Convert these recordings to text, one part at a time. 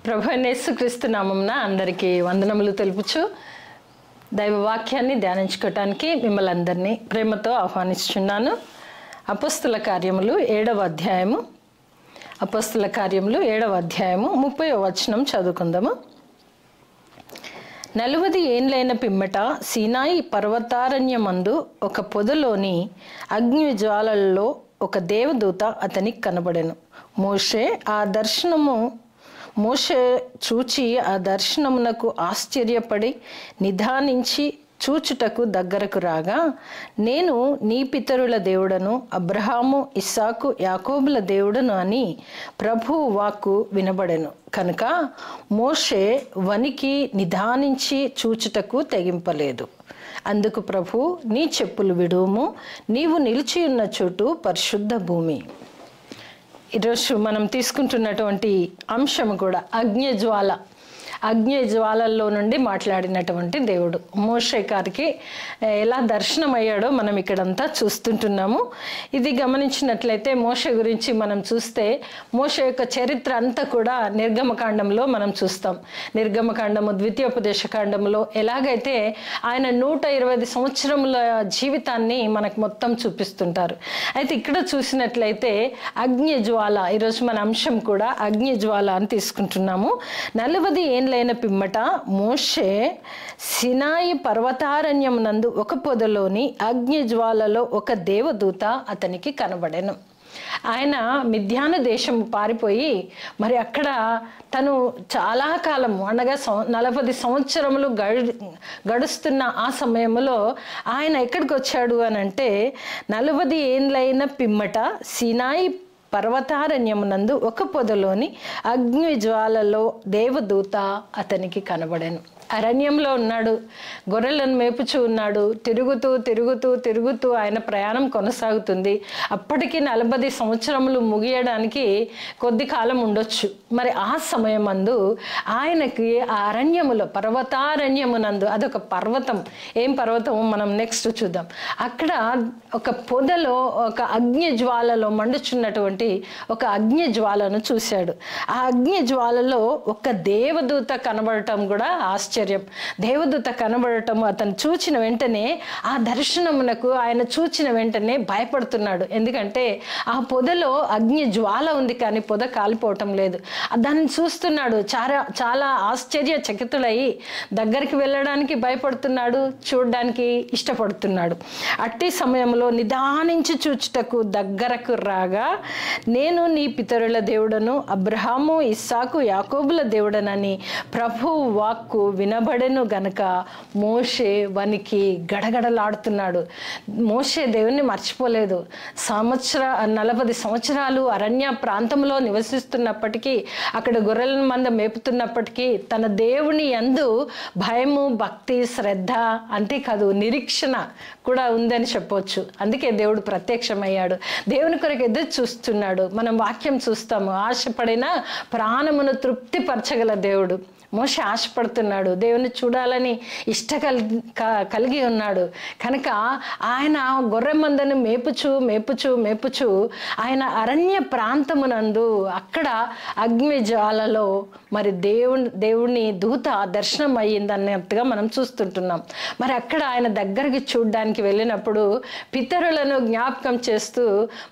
ప్రభువైన యేసుక్రీస్తు నామమున అందరికీ వందనములు తెలుపుచు దైవ వాక్యాన్ని ధ్యానించుకోవటానికి మిమ్మల్ని అందరినీ ప్రేమతో ఆహ్వానిస్తున్నాను. అపోస్తుల కార్యములు 7వ అధ్యాయము 30వ వచనం చదువుకుందాము. 40 ఏండ్లైన పిమ్మట సీనాయి పర్వతారణ్యమందు ఒక పొదలోని అగ్ని జ్వాలల్లో ఒక దేవదూత అతనికి కనబడెను. మోషే చూచి ఆ దర్శనమునకు ఆశ్చర్యపడి నిదానించి చూచుటకు దగ్గరకు రాగా, నేను నీ పితరుల దేవుడను, అబ్రహాము, ఇస్సాకు, యాకోబుల దేవుడను అని ప్రభువు వాక్కు వినబడెను. కనుక మోషే వణికి నిదానించి చూచుటకు తెగింపలేదు. అందుకు ప్రభు, నీ చెప్పులు విడువుము, నీవు నిలిచి ఉన్న చోటు పరిశుద్ధ భూమి. ఈరోజు మనం తీసుకుంటున్నటువంటి అంశం కూడా అగ్ని జ్వాలల్లో నుండి మాట్లాడినటువంటి దేవుడు మోషే గారికి ఎలా దర్శనమయ్యాడో మనం ఇక్కడంతా చూస్తుంటున్నాము. ఇది గమనించినట్లయితే మోషే గురించి మనం చూస్తే మోషే యొక్క చరిత్ర అంతా కూడా నిర్గమకాండంలో మనం చూస్తాం. నిర్గమకాండము, ద్వితీయోపదేశకాండంలో ఎలాగైతే ఆయన 120 సంవత్సరముల జీవితాన్ని మనకు మొత్తం చూపిస్తుంటారు. అయితే ఇక్కడ చూసినట్లయితే అగ్ని జ్వాల, ఈరోజు మన అంశం కూడా అగ్ని జ్వాల అని తీసుకుంటున్నాము. 40 ఏండ్లైన పిమ్మట మోషే సినాయి పర్వతారణ్యమునందు ఒక పొదలోని అగ్ని జ్వాలలో ఒక దేవదూత అతనికి కనబడెను. ఆయన మిద్యాను దేశం పారిపోయి మరి అక్కడ తను చాలా కాలము అనగా 40 సంవత్సరములు గడుస్తున్న ఆ సమయంలో ఆయన ఎక్కడికి వచ్చాడు అని అంటే 40 ఏండ్లైన పిమ్మట సినాయి పర్వతారణ్యమునందు ఒక పొదలోని అగ్ని జ్వాలలో దేవదూత అతనికి కనబడెను. అరణ్యంలో ఉన్నాడు, గొర్రెలను మేపుచూ ఉన్నాడు. తిరుగుతూ ఆయన ప్రయాణం కొనసాగుతుంది. అప్పటికి 40 సంవత్సరములు ముగియడానికి కొద్ది కాలం ఉండొచ్చు. మరి ఆ సమయమందు ఆయనకి ఆ అరణ్యములో, పర్వతారణ్యమునందు, అదొక పర్వతం, ఏం పర్వతం మనం నెక్స్ట్ చూద్దాం. అక్కడ ఒక పొదలో ఒక అగ్ని జ్వాలలో మండుచున్నటువంటి ఒక అగ్ని జ్వాలను చూశాడు. ఆ అగ్ని జ్వాలలో ఒక దేవదూత కనబడటం కూడా ఆశ్చర్యం. దేవదూత కనబడటము, అతను చూచిన వెంటనే ఆ దర్శనమునకు ఆయన చూచిన వెంటనే భయపడుతున్నాడు. ఎందుకంటే ఆ పొదలో అగ్ని జ్వాల ఉంది కానీ పొద కాలిపోవటం లేదు. దాన్ని చూస్తున్నాడు, చాలా ఆశ్చర్యచకితుడయి దగ్గరికి వెళ్ళడానికి భయపడుతున్నాడు, చూడడానికి ఇష్టపడుతున్నాడు. అట్టి సమయంలో నిదానించి చూచుటకు దగ్గరకు రాగా, నేను నీ పితరుల దేవుడను, అబ్రహాము, ఇస్సాకు, యాకోబుల దేవుడనని ప్రభువు వాక్కు వినబడెను గనుక మోషే వనికి గడగడలాడుతున్నాడు. మోషే దేవుణ్ణి మర్చిపోలేదు. 40 సంవత్సరాలు అరణ్య ప్రాంతంలో నివసిస్తున్నప్పటికీ, అక్కడ గొర్రెల మంద మేపుతున్నప్పటికీ తన దేవుని యందు భయము, భక్తి, శ్రద్ధ, అంతేకాదు నిరీక్షణ కూడా ఉందని చెప్పవచ్చు. అందుకే దేవుడు ప్రత్యక్షమయ్యాడు. దేవుని కొరకు ఎదురు చూస్తున్నాడు. మనం వాక్యం చూస్తాము, ఆశపడిన ప్రాణమును తృప్తిపరచగల దేవుడు. మోషే ఆశపడుతున్నాడు, దేవుని చూడాలని కలిగి ఉన్నాడు. కనుక ఆయన గొర్రె మందను మేపుచు ఆయన అరణ్య ప్రాంతమునందు అక్కడ అగ్ని జ్వాలలో మరి దేవుని దూత దర్శనం అయ్యిందన్నట్టుగా మనం చూస్తుంటున్నాం. మరి అక్కడ ఆయన దగ్గరికి చూడడానికి వెళ్ళినప్పుడు పితరులను జ్ఞాపకం చేస్తూ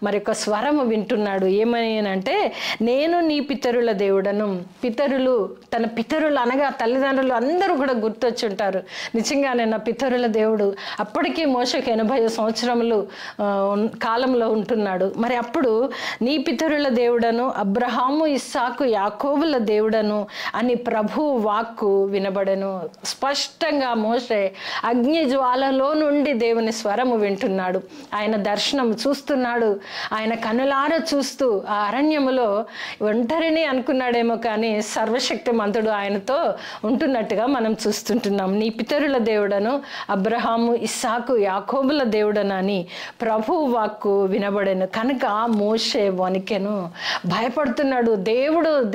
మరి ఒక స్వరము వింటున్నాడు. ఏమని అంటే, నేను నీ పితరుల దేవుడను. తన పితరులు అనగా తల్లిదండ్రులు అందరూ కూడా గుర్తొచ్చి ఉంటారు. నిజంగానే నా పితరుల దేవుడు. అప్పటికీ మోషేకి 80 సంవత్సరములు కాలంలో ఉంటున్నాడు. మరి అప్పుడు నీ పితరుల దేవుడను, అబ్రహాము, ఇస్సాకు, యాకోబుల దేవుడను అని ప్రభువు వాక్కు వినబడెను. స్పష్టంగా మోషే అగ్ని జ్వాలలో నుండి దేవుని స్వరము వింటున్నాడు. ఆయన దర్శనం చూస్తున్నాడు. ఆయన కనులారా చూస్తూ ఆ అరణ్యములో ఒంటరిని అనుకున్నాడేమో కానీ సర్వశక్తిమంతుడు ఆయనతో ఉంటున్నట్టుగా మనం చూస్తుంటున్నాం. నీ పితరుల దేవుడను, అబ్రహాము, ఇస్సాకు, యాకోబుల దేవుడనని ప్రభువు వాక్కు వినబడెను. కనుక మోషే వణికెను, భయపడుతున్నాడు.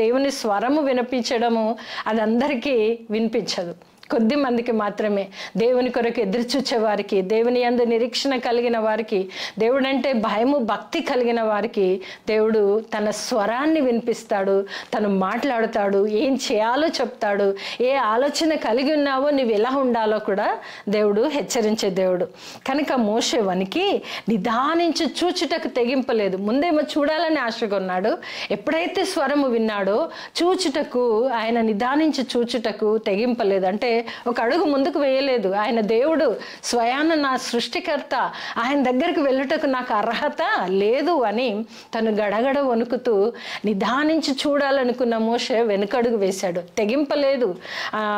దేవుని స్వరము వినిపించడము అది అందరికీ వినిపించదు. కొద్ది మందికి మాత్రమే. దేవుని కొరకు ఎదురు చూచే వారికి, దేవుని యందు నిరీక్షణ కలిగిన వారికి, దేవుడంటే భయము భక్తి కలిగిన వారికి దేవుడు తన స్వరాన్ని వినిపిస్తాడు, తను మాట్లాడుతాడు, ఏం చేయాలో చెప్తాడు, ఏ ఆలోచన కలిగి ఉన్నావో నువ్వు ఎలా ఉండాలో కూడా దేవుడు హెచ్చరించే దేవుడు. కనుక మోషే వనికి నిదానించి చూచుటకు తెగింపలేదు. ముందేమో చూడాలని ఆశగా ఉన్నాడు, ఎప్పుడైతే స్వరము విన్నాడో చూచుటకు ఆయన నిదానించి చూచుటకు తెగింపలేదు. అంటే ఒక అడుగు ముందుకు వేయలేదు. ఆయన దేవుడు, స్వయాన నా సృష్టికర్త, ఆయన దగ్గరికి వెళ్ళుటకు నాకు అర్హత లేదు అని తను గడగడ వణుకుతూ నిదానించి చూడాలనుకున్న మోషే వెనుకడుగు వేశాడు, తెగింపలేదు.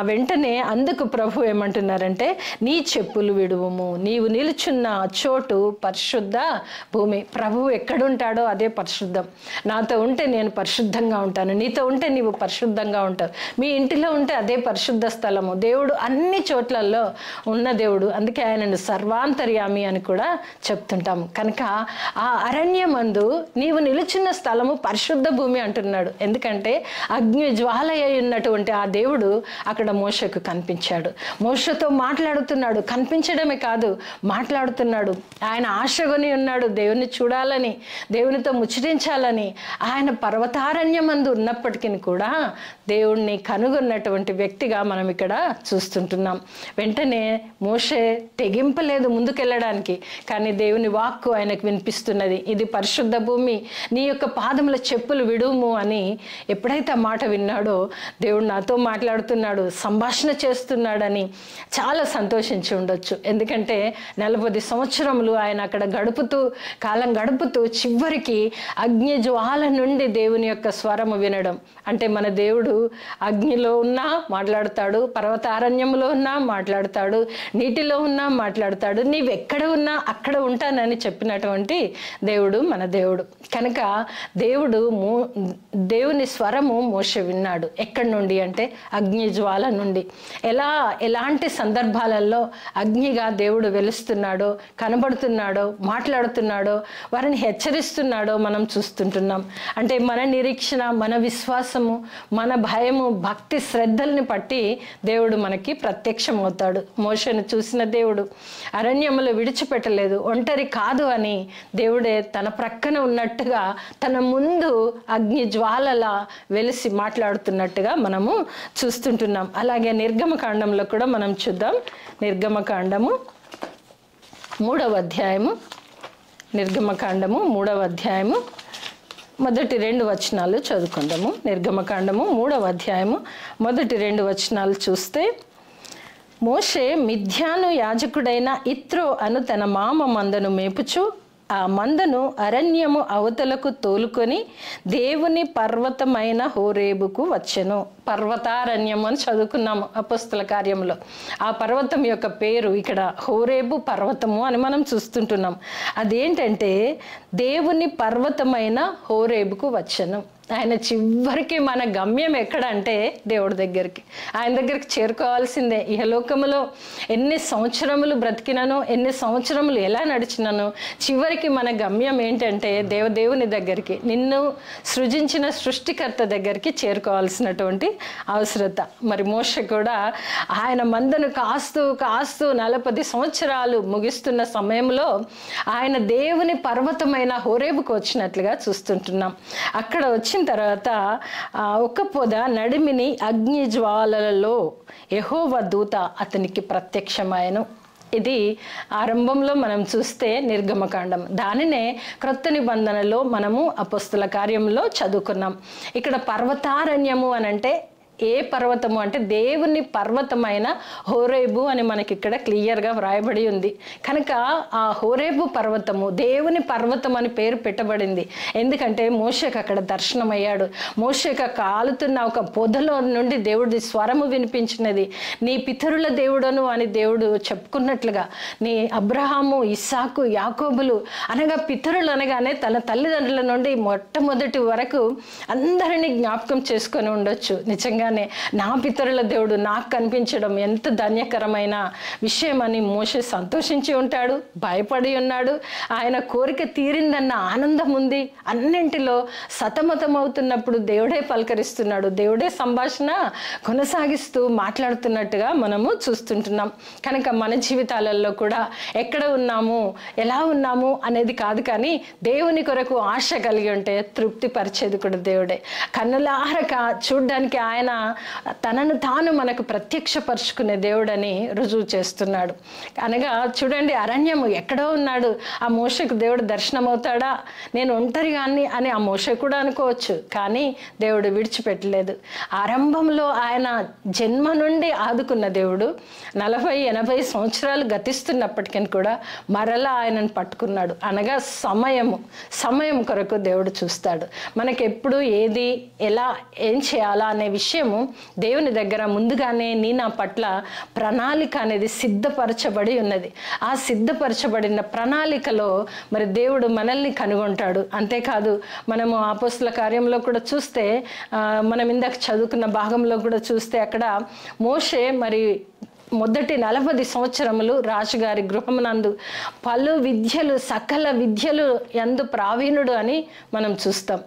వెంటనే అందుకు ప్రభు ఏమంటున్నారంటే, నీ చెప్పులు విడువము, నీవు నిలుచున్న చోటు పరిశుద్ధ భూమి. ప్రభువు ఎక్కడుంటాడో అదే పరిశుద్ధం. నాతో ఉంటే నేను పరిశుద్ధంగా ఉంటాను, నీతో ఉంటే నీవు పరిశుద్ధంగా ఉంటావు, మీ ఇంటిలో ఉంటే అదే పరిశుద్ధ స్థలము. దేవుడు అన్ని చోట్లలో ఉన్న దేవుడు, అందుకే ఆయనను సర్వాంతర్యామి అని కూడా చెప్తుంటాము. కనుక ఆ అరణ్యమందు నీవు నిలుచున్న స్థలము పరిశుద్ధ భూమి అంటున్నాడు. ఎందుకంటే అగ్ని జ్వాల అయి ఉన్నటువంటి ఆ దేవుడు అక్కడ మోషకు కనిపించాడు, మోషతో మాట్లాడుతున్నాడు. కనిపించడమే కాదు, మాట్లాడుతున్నాడు. ఆయన ఆశగొని ఉన్నాడు దేవుని చూడాలని, దేవునితో ముచ్చటించాలని. ఆయన పర్వతారణ్యమందు ఉన్నప్పటికీ కూడా దేవుణ్ణి కనుగొన్నటువంటి వ్యక్తిగా మనం ఇక్కడ చూస్తుంటున్నాం. వెంటనే మోషే తెగింపలేదు ముందుకెళ్ళడానికి, కానీ దేవుని వాక్కు ఆయనకు వినిపిస్తున్నది, ఇది పరిశుద్ధ భూమి, నీ యొక్క పాదముల చెప్పులు విడుము అని. ఎప్పుడైతే ఆ మాట విన్నాడో దేవుడు నాతో మాట్లాడుతున్నాడు, సంభాషణ చేస్తున్నాడని చాలా సంతోషించి ఉండొచ్చు. ఎందుకంటే 40 సంవత్సరములు ఆయన అక్కడ కాలం గడుపుతూ చివరికి అగ్ని జ్వాల నుండి దేవుని యొక్క స్వరము వినడం. అంటే మన దేవుడు అగ్నిలో ఉన్నా మాట్లాడతాడు, పర్వతారణ్యంలో ఉన్నా మాట్లాడతాడు, నీటిలో ఉన్నా మాట్లాడతాడు, నీవెక్కడ ఉన్నా అక్కడ ఉంటానని చెప్పినటువంటి దేవుడు మన దేవుడు. కనుక దేవుని స్వరము మోషే విన్నాడు. ఎక్కడి నుండి అంటే అగ్ని జ్వాల నుండి. ఎలాంటి సందర్భాలలో అగ్నిగా దేవుడు వెలుస్తున్నాడో, కనబడుతున్నాడో, మాట్లాడుతున్నాడో, వారిని హెచ్చరిస్తున్నాడో మనం చూస్తుంటున్నాం. అంటే మన నిరీక్షణ, మన విశ్వాసము, మన భయము, భక్తి శ్రద్ధల్ని పట్టి దేవుడు మనకి ప్రత్యక్షమవుతాడు. మోషేను చూసిన దేవుడు అరణ్యములో విడిచిపెట్టలేదు, ఒంటరి కాదు అని దేవుడే తన ప్రక్కన ఉన్నట్టుగా తన ముందు అగ్ని జ్వాలలా వెలిసి మాట్లాడుతున్నట్టుగా మనము చూస్తుంటున్నాం. అలాగే నిర్గమకాండంలో కూడా మనం చూద్దాం. నిర్గమకాండము 3వ అధ్యాయము, నిర్గమకాండము 3వ అధ్యాయము మొదటి 2 వచనాలు చదువుకుందాము. నిర్గమకాండము 3వ అధ్యాయము మొదటి 2 వచనాలు చూస్తే, మోషే మిద్యాను యాజకుడైన ఇత్రో అను తన మామ మందను మేపుచు ఆ మందను అరణ్యము అవతలకు తోలుకొని దేవుని పర్వతమైన హోరేబుకు వచ్చెను. పర్వతారణ్యము అని చదువుకున్నాము అపొస్తల కార్యంలో. ఆ పర్వతం యొక్క పేరు ఇక్కడ హోరేబు పర్వతము అని మనం చూస్తుంటున్నాం. అదేంటంటే దేవుని పర్వతమైన హోరేబుకు వచ్చెను. ఆయన చివరికి మన గమ్యం ఎక్కడ అంటే దేవుడి దగ్గరికి, ఆయన దగ్గరికి చేరుకోవాల్సిందే. ఇహలోకములో ఎన్ని సంవత్సరములు బ్రతికినానో, ఎన్ని సంవత్సరములు ఎలా నడిచినానో, చివరికి మన గమ్యం ఏంటంటే దేవుని దగ్గరికి, నిన్ను సృజించిన సృష్టికర్త దగ్గరికి చేరుకోవాల్సినటువంటి అవసరత. మరి మోషే కూడా ఆయన మందను కాస్తూ 40 సంవత్సరాలు ముగిస్తున్న సమయంలో ఆయన దేవుని పర్వతమైన హోరేబుకు వచ్చినట్లుగా చూస్తుంటున్నాం. అక్కడ వచ్చిన తర్వాత ఒక పొద నడిమిని అగ్ని జ్వాలలలో యెహోవా దూత అతనికి ప్రత్యక్షమాయెను. ఇది ఆరంభంలో మనం చూస్తే నిర్గమకాండం. దానినే క్రొత్త నిబంధనలో మనము అపొస్తల కార్యంలో చదువుకున్నాం. ఇక్కడ పర్వతారణ్యము అనంటే ఏ పర్వతము అంటే దేవుని పర్వతమైన హోరేబు అని మనకి ఇక్కడ క్లియర్గా వ్రాయబడి ఉంది. కనుక ఆ హోరేబు పర్వతము దేవుని పర్వతం అని పేరు పెట్టబడింది. ఎందుకంటే మోషేకు అక్కడ దర్శనమయ్యాడు. మోషేకు కాలుతున్న ఒక పొదలో నుండి దేవుడి స్వరము వినిపించినది. నీ పితరుల దేవుడను అని దేవుడు చెప్పుకున్నట్లుగా, నీ అబ్రహాము, ఇస్సాకు, యాకోబులు అనగా పితరులు అనగానే తన తల్లిదండ్రుల నుండి మొట్టమొదటి వరకు అందరినీ జ్ఞాపకం చేసుకొని ఉండొచ్చు. నిజంగా అనగానే నా పితరుల దేవుడు నాకు కనిపించడం ఎంత ధన్యకరమైన విషయం అని మోషే సంతోషించి ఉంటాడు, భయపడి ఉన్నాడు. ఆయన కోరిక తీరిందన్న ఆనందం ఉంది. అన్నింటిలో సతమతం అవుతున్నప్పుడు దేవుడే పలకరిస్తున్నాడు, దేవుడే సంభాషణ కొనసాగిస్తూ మాట్లాడుతున్నట్టుగా మనము చూస్తుంటున్నాం. కనుక మన జీవితాలలో కూడా ఎక్కడ ఉన్నాము, ఎలా ఉన్నాము అనేది కాదు, కానీ దేవుని కొరకు ఆశ కలిగి ఉంటే తృప్తి పరిచేది కూడా దేవుడే. కన్నులారక చూడ్డానికి ఆయన తనను తాను మనకు ప్రత్యక్షపరుచుకునే దేవుడని రుజువు చేస్తున్నాడు. అనగా చూడండి, అరణ్యము ఎక్కడో ఉన్నాడు. ఆ మోషకు దేవుడు దర్శనం అవుతాడా, నేను ఒంటరిగాన్ని అని ఆ మోష కూడా అనుకోవచ్చు, కానీ దేవుడు విడిచిపెట్టలేదు. ఆరంభంలో ఆయన జన్మ నుండి ఆదుకున్న దేవుడు 40-80 సంవత్సరాలు గతిస్తున్నప్పటికీ కూడా మరలా ఆయనను పట్టుకున్నాడు. అనగా సమయం కొరకు దేవుడు చూస్తాడు. మనకెప్పుడు ఏది ఎలా ఏం చేయాలా అనే విషయము దేవుని దగ్గర ముందుగానే నా పట్ల ప్రణాళిక అనేది సిద్ధపరచబడి ఉన్నది. ఆ సిద్ధపరచబడిన ప్రణాళికలో మరి దేవుడు మనల్ని కనుగొంటాడు. అంతేకాదు, మనము అపోస్తల కార్యంలో కూడా చూస్తే, మనం ఇందాక చదువుకున్న భాగంలో కూడా చూస్తే, అక్కడ మోషే మరి మొదటి 40 సంవత్సరములు రాజుగారి గృహమునందు పలు విద్యలు, సకల విద్యలు యందు ప్రావీణుడు అని మనం చూస్తాం.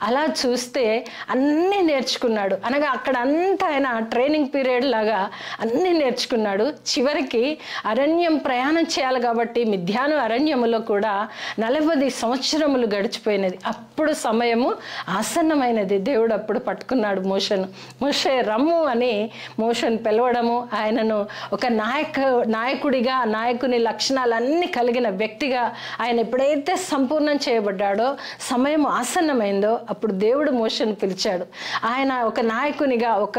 అలా చూస్తే అన్నీ నేర్చుకున్నాడు. అనగా అక్కడ అంతా ఆయన ట్రైనింగ్ పీరియడ్ లాగా అన్నీ నేర్చుకున్నాడు. చివరికి అరణ్యం ప్రయాణం చేయాలి కాబట్టి మిద్యాను అరణ్యములో కూడా 40 సంవత్సరములు గడిచిపోయినది. అప్పుడు సమయము ఆసన్నమైనది. దేవుడు అప్పుడు పట్టుకున్నాడు మోషను. మోషే రమ్ము అని మోషను పిలవడము, ఆయనను ఒక నాయకుడిగా, నాయకుని లక్షణాలన్నీ కలిగిన వ్యక్తిగా ఆయన ఎప్పుడైతే సంపూర్ణం చేయబడ్డాడో, సమయం ఆసన్నమైందో, అప్పుడు దేవుడు మోషను పిలిచాడు. ఆయన ఒక నాయకునిగా, ఒక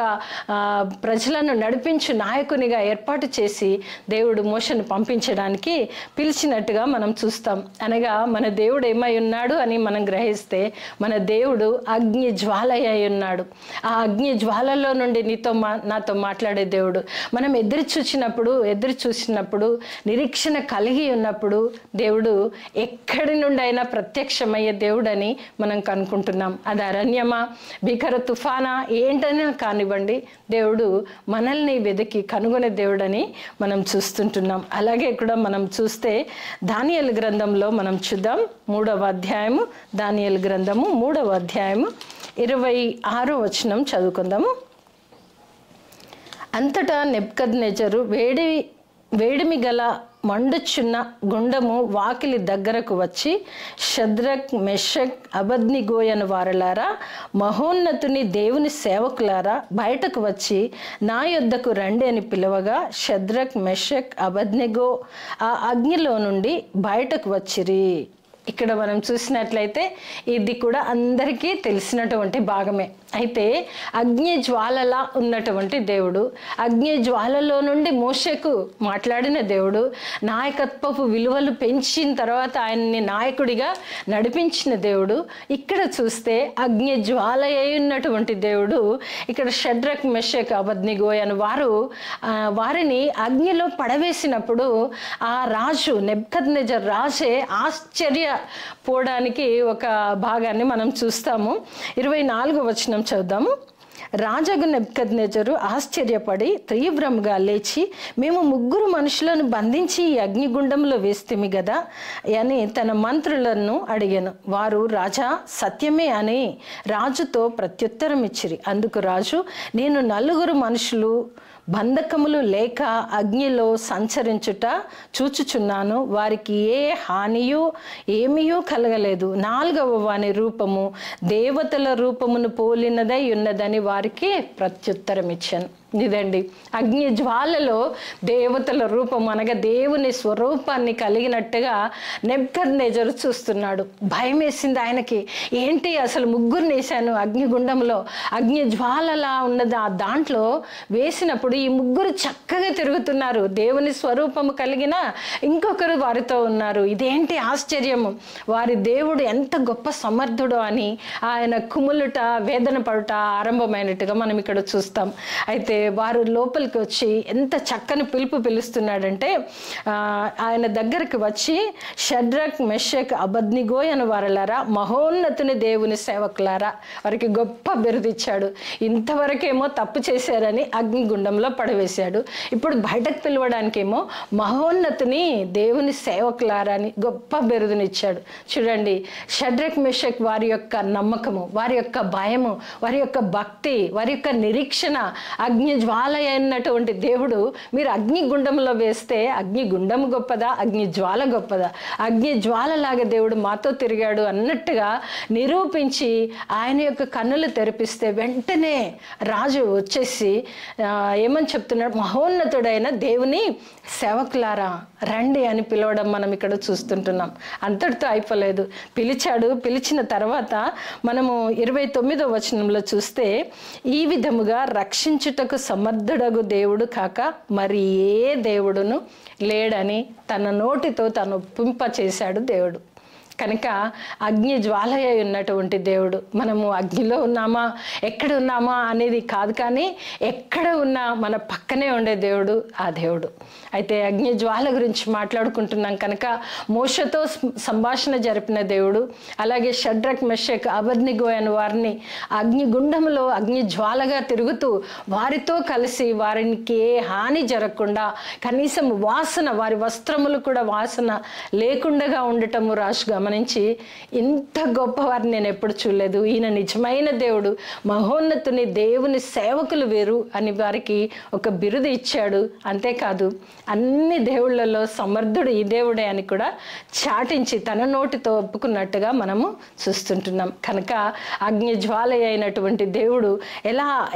ప్రజలను నడిపించు నాయకునిగా ఏర్పాటు చేసి దేవుడు మోషను పంపించడానికి పిలిచినట్టుగా మనం చూస్తాం. అనగా మన దేవుడు ఏమై ఉన్నాడు అని మనం గ్రహిస్తే, మన దేవుడు అగ్ని జ్వాల అయి ఉన్నాడు. ఆ అగ్ని జ్వాలలో నుండి నాతో మాట్లాడే దేవుడు. మనం ఎదురు చూసినప్పుడు నిరీక్షణ కలిగి ఉన్నప్పుడు దేవుడు ఎక్కడి నుండి అయినా ప్రత్యక్షమయ్యే దేవుడని మనం కనుక్కుంటున్నాం. అది అరణ్యమా, భీకర తుఫానా, ఏంటనే కానివ్వండి, దేవుడు మనల్ని వెతికి కనుగొనే దేవుడని మనం చూస్తుంటున్నాం. అలాగే కూడా మనం చూస్తే దానియేలు గ్రంథంలో మనం చూద్దాం. 3వ అధ్యాయము, దానియేలు గ్రంథము 3వ అధ్యాయము 26వ వచనం చదువుకుందాము. అంతటా నెబుకద్నెజరు వేడిమి గల మండుచున్న గుండము వాకిలి దగ్గరకు వచ్చి, షద్రక్, మెషక్, అబద్నిగోయను వారలారా, మహోన్నతుని దేవుని సేవకులారా, బయటకు వచ్చి నా యొద్దకు రండి అని పిలవగా, షద్రక్, మెషక్, అబద్నిగో ఆ అగ్నిలో నుండి బయటకు వచ్చిరి. ఇక్కడ మనం చూసినట్లయితే ఇది కూడా అందరికీ తెలిసినటువంటి భాగమే. అయితే అగ్ని జ్వాలలా ఉన్నటువంటి దేవుడు, అగ్ని జ్వాలలో నుండి మోషేకు మాట్లాడిన దేవుడు, నాయకత్వపు విలువలు పెంచిన తర్వాత ఆయన్ని నాయకుడిగా నడిపించిన దేవుడు, ఇక్కడ చూస్తే అగ్ని జ్వాల అయి ఉన్నటువంటి దేవుడు ఇక్కడ షడ్రక్, మెషక్, అబద్నిగో అని వారిని అగ్నిలో పడవేసినప్పుడు ఆ రాజు నెబుకద్నెజర్ రాజే ఆశ్చర్యపోవడానికి ఒక భాగాన్ని మనం చూస్తాము. 24వ వచనం చూద్దాము. రాజగు నెబుకద్నెజరు ఆశ్చర్యపడి తీవ్రంగా లేచి, మేము 3 మనుషులను బంధించి ఈ అగ్నిగుండంలో వేస్తేమి గదా అని తన మంత్రులను అడిగాను. వారు రాజా సత్యమే అని రాజుతో ప్రత్యుత్తరం ఇచ్చిరి. అందుకు రాజు, నేను 4 మనుషులు బంధకములు లేక అగ్నిలో సంచరించుట చూచుచున్నాను, వారికి ఏ హానియో ఏమీయో కలగలేదు. 4వ వాని రూపము దేవతల రూపమును పోలినదై ఉన్నదని వారికి ప్రత్యుత్తరం ఇచ్చాను. ఇదండి, అగ్ని జ్వాలలో దేవతల రూపం అనగా దేవుని స్వరూపాన్ని కలిగినట్టుగా నెబుకద్నెజరు చూస్తున్నాడు. భయం వేసింది ఆయనకి. ఏంటి అసలు 3 వేశాను అగ్నిగుండంలో, అగ్ని జ్వాలలా ఉన్నది, ఆ దాంట్లో వేసినప్పుడు ఈ ముగ్గురు చక్కగా తిరుగుతున్నారు. దేవుని స్వరూపము కలిగిన ఇంకొకరు వారితో ఉన్నారు. ఇదేంటి ఆశ్చర్యము! వారి దేవుడు ఎంత గొప్ప సమర్థుడో అని ఆయన కుములుట, వేదన పడుట ఆరంభమైనట్టుగా మనం ఇక్కడ చూస్తాం. అయితే వారు లోపలికి వచ్చి ఎంత చక్కని పిలుపు పిలుస్తున్నాడంటే, ఆయన దగ్గరికి వచ్చి షడ్రక్, మెషక్, అబద్నిగో అని వారలారా, మహోన్నతుని దేవుని సేవకులారా, వారికి గొప్ప బిరుదిచ్చాడు. ఇంతవరకేమో తప్పు చేశారని అగ్నిగుండంలో పడవేశాడు. ఇప్పుడు బయటకు పిలవడానికేమో మహోన్నతుని దేవుని సేవకులారా అని గొప్ప బిరుదునిచ్చాడు. చూడండి, షడ్రక్, మెషక్ వారి యొక్క నమ్మకము, వారి యొక్క భయము, వారి యొక్క భక్తి, వారి యొక్క నిరీక్షణ, అగ్ని జ్వాల అయినటువంటి దేవుడు మీరు అగ్నిగుండంలో వేస్తే అగ్నిగుండం గొప్పదా, అగ్ని జ్వాల గొప్పదా? అగ్ని జ్వాలలాగా దేవుడు మాతో తిరిగాడు అన్నట్టుగా నిరూపించి ఆయన యొక్క కన్నులు తెరిపిస్తే వెంటనే రాజు వచ్చేసి ఏమని చెప్తున్నాడు? మహోన్నతుడైన దేవుని సేవకులారా రండి అని పిలవడం మనం ఇక్కడ చూస్తుంటున్నాం. అంతటితో అయిపోలేదు, పిలిచాడు. పిలిచిన తర్వాత మనము 29వ వచనంలో చూస్తే, ఈ విధముగా రక్షించుటకు సమర్థుడగు దేవుడు కాక మరి ఏ దేవుడును లేడని తన నోటితో తను ఒప్పింప చేశాడు దేవుడు. కనుక అగ్ని జ్వాలయ ఉన్నటువంటి దేవుడు. మనము అగ్నిలో ఉన్నామా, ఎక్కడ ఉన్నామా అనేది కాదు, కానీ ఎక్కడ ఉన్నా మన పక్కనే ఉండే దేవుడు ఆ దేవుడు. అయితే అగ్ని జ్వాల గురించి మాట్లాడుకుంటున్నాం కనుక మోషతో సంభాషణ జరిపిన దేవుడు, అలాగే షడ్రక్, మెషక్, అబద్నిగో అని వారిని అగ్నిగుండంలో అగ్ని జ్వాలగా తిరుగుతూ వారితో కలిసి వారికి ఏ హాని జరగకుండా, కనీసం వాసన, వారి వస్త్రములు కూడా వాసన లేకుండా ఉండటము రాజు గమనించి, ఇంత గొప్పవారిని నేను ఎప్పుడు చూడలేదు, ఈయన నిజమైన దేవుడు, మహోన్నతుని దేవుని సేవకులు వేరు అని వారికి ఒక బిరుదు ఇచ్చాడు. అంతేకాదు అన్ని దేవుళ్ళలో సమర్థుడు ఈ దేవుడే అని కూడా చాటించి తన నోటితో ఒప్పుకున్నట్టుగా మనము చూస్తుంటున్నాం. కనుక అగ్ని జ్వాల అయినటువంటి దేవుడు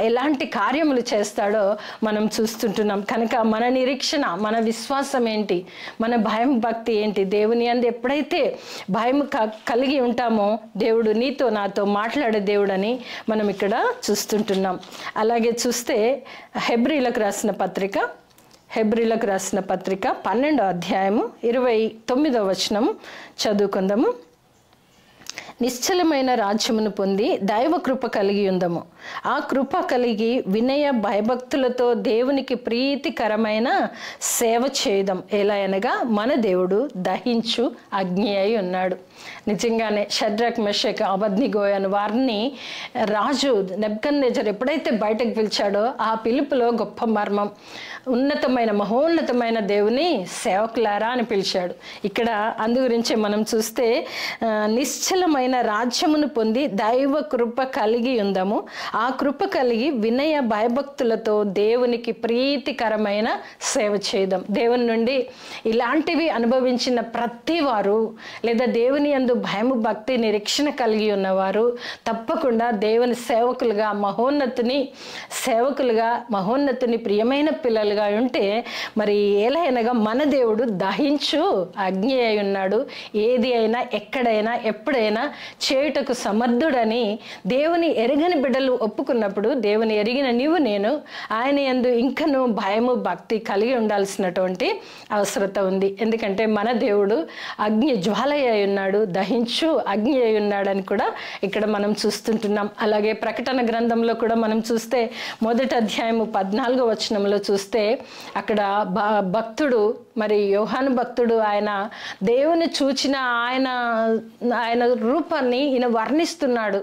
ఎలాంటి కార్యములు చేస్తాడో మనం చూస్తుంటున్నాం. కనుక మన నిరీక్షణ, మన విశ్వాసం ఏంటి, మన భయం భక్తి ఏంటి? దేవుని యందు ఎప్పుడైతే భయం కలిగి ఉంటామో దేవుడు నీతో నాతో మాట్లాడే దేవుడని మనం ఇక్కడ చూస్తుంటున్నాం. అలాగే చూస్తే హెబ్రీలకు రాసిన పత్రిక 12వ అధ్యాయము 29వ వచనం చదువుకుందాము. నిశ్చలమైన రాజ్యమును పొంది దైవ కృప కలిగి ఉందము. ఆ కృప కలిగి వినయ భయభక్తులతో దేవునికి ప్రీతికరమైన సేవ చేయడం. ఎలా అనగా మన దేవుడు దహించు అగ్ని అయి ఉన్నాడు. నిజంగానే షడ్రక్, మెషక్, అబద్నిగో అని వారిని రాజు నెబుకద్నెజర్ ఎప్పుడైతే బయటకు పిలిచాడో ఆ పిలుపులో గొప్ప మర్మం. ఉన్నతమైన మహోన్నతమైన దేవుని సేవకులారా అని పిలిచాడు. ఇక్కడ అందు గురించి మనం చూస్తే, నిశ్చలమైన రాజ్యమును పొంది దైవ కృప కలిగి ఉందము. ఆ కృప కలిగి వినయ భయభక్తులతో దేవునికి ప్రీతికరమైన సేవ చేయడం. దేవుని నుండి ఇలాంటివి అనుభవించిన ప్రతి వారు, లేదా దేవుని యందు భయము భక్తి నిరీక్షణ కలిగి ఉన్నవారు తప్పకుండా దేవుని సేవకులుగా, మహోన్నతుని సేవకులుగా, మహోన్నతుని ప్రియమైన పిల్లలుగా ఉంటే, మరి ఏలైనగా మన దేవుడు దహించు అగ్ని అయి ఉన్నాడు. ఏది అయినా, ఎక్కడైనా, ఎప్పుడైనా చేయుటకు సమర్థుడని దేవుని ఎరగని బిడ్డలు ఒప్పుకున్నప్పుడు, దేవుని ఎరిగిన నీవు నేను ఆయన యందు ఇంకను భయము భక్తి కలిగి ఉండాల్సినటువంటి అవసరత ఉంది. ఎందుకంటే మన దేవుడు అగ్ని జ్వాల అయి ఉన్నాడు, దహించు అగ్ని అయి ఉన్నాడని కూడా ఇక్కడ మనం చూస్తుంటున్నాం. అలాగే ప్రకటన గ్రంథంలో కూడా మనం చూస్తే 1వ అధ్యాయము 14వ వచనంలో చూస్తే, అక్కడ భక్తుడు, మరి యోహాను భక్తుడు, ఆయన దేవుని చూచిన ఆయన రూపాన్ని ఈయన వర్ణిస్తున్నాడు.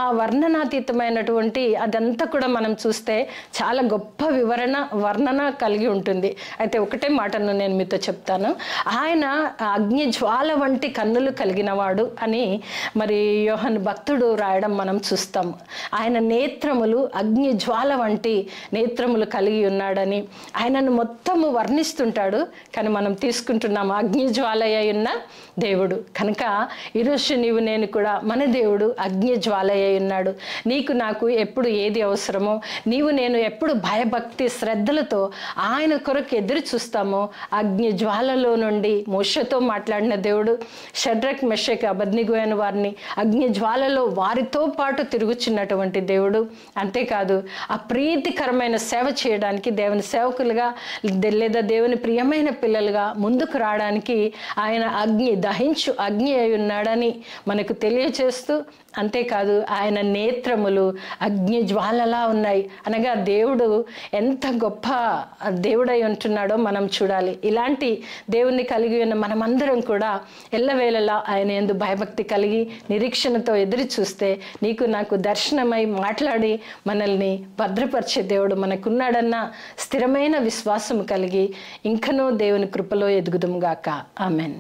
ఆ వర్ణనాతీతమైనటువంటి అదంతా కూడా మనం చూస్తే చాలా గొప్ప వర్ణన కలిగి ఉంటుంది. అయితే ఒకటే మాటను నేను మీతో చెప్తాను. ఆయన అగ్ని జ్వాల వంటి కన్నులు కలిగిన వాడు అని మరి యోహాను భక్తుడు రాయడం మనం చూస్తాము. ఆయన నేత్రములు అగ్ని జ్వాల వంటి నేత్రములు కలిగి ఉన్నాడని ఆయనను మొత్తము వర్ణిస్తుంటాడు. కానీ మనం తీసుకుంటున్నాము అగ్ని జ్వాలయ ఉన్న దేవుడు. కనుక ఈరోజు నీవు నేను కూడా మన దేవుడు అగ్ని జ్వాలయ ఉన్నాడు. నీకు నాకు ఎప్పుడు ఏది అవసరమో, నీవు నేను ఎప్పుడు భయభక్తి శ్రద్ధలతో ఆయన కొరకు ఎదురు చూస్తామో, అగ్ని జ్వాలలో నుండి మోషేతో మాట్లాడిన దేవుడు, షడ్రక్ మెషక్ అబద్నిగో అయిన వారిని అగ్ని జ్వాలలో వారితో పాటు తిరుగుచున్నటువంటి దేవుడు. అంతేకాదు ఆ ప్రీతికరమైన సేవ చేయడానికి దేవుని సేవకులుగా లేదా దేవుని ప్రియమైన పిల్లలుగా ముందుకు రావడానికి ఆయన దహించు అగ్ని అయి ఉన్నాడని మనకు తెలియచేస్తూ, అంతేకాదు ఆయన నేత్రములు అగ్ని జ్వాలలా ఉన్నాయి. అనగా దేవుడు ఎంత గొప్ప దేవుడై ఉంటున్నాడో మనం చూడాలి. ఇలాంటి దేవుణ్ణి కలిగి ఉన్న మనమందరం కూడా ఎల్లవేళలా ఆయన యందు భయభక్తి కలిగి నిరీక్షణతో ఎదురు చూస్తే నీకు నాకు దర్శనమై మాట్లాడి మనల్ని భద్రపరిచే దేవుడు మనకున్నాడన్న స్థిరమైన విశ్వాసం కలిగి ఇంకనూ దేవుని కృపలో ఎదుగుదుము గాక. ఆమెన్.